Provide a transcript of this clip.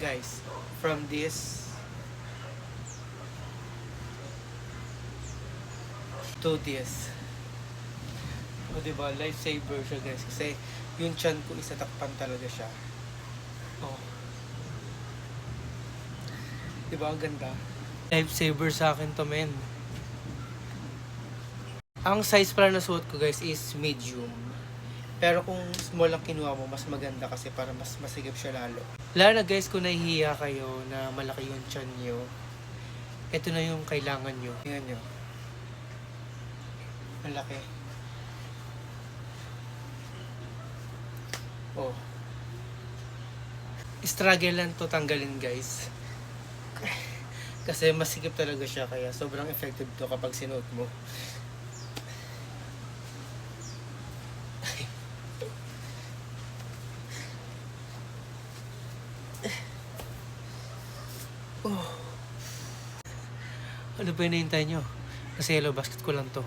guys. From this to this. O diba, lifesaver siya guys. Kasi yung chan ko isatakpan talaga siya. Oh. Diba, ang ganda. Lifesaver sa akin to, men. Ang size pala na suot ko guys is medium. Pero kung small ang kinuha mo, mas maganda kasi para mas masigip siya lalo. Lalo na guys, kung nahihiya kayo na malaki yung chan nyo, ito na yung kailangan nyo. Tingnan nyo. Malaki. Oh. Struggle lang to tanggalin guys. Kasi masikip talaga siya, kaya sobrang effective to kapag sinuot mo. Oh. Ano ba hinihintay nyo? Kasi yellow basket ko lang to.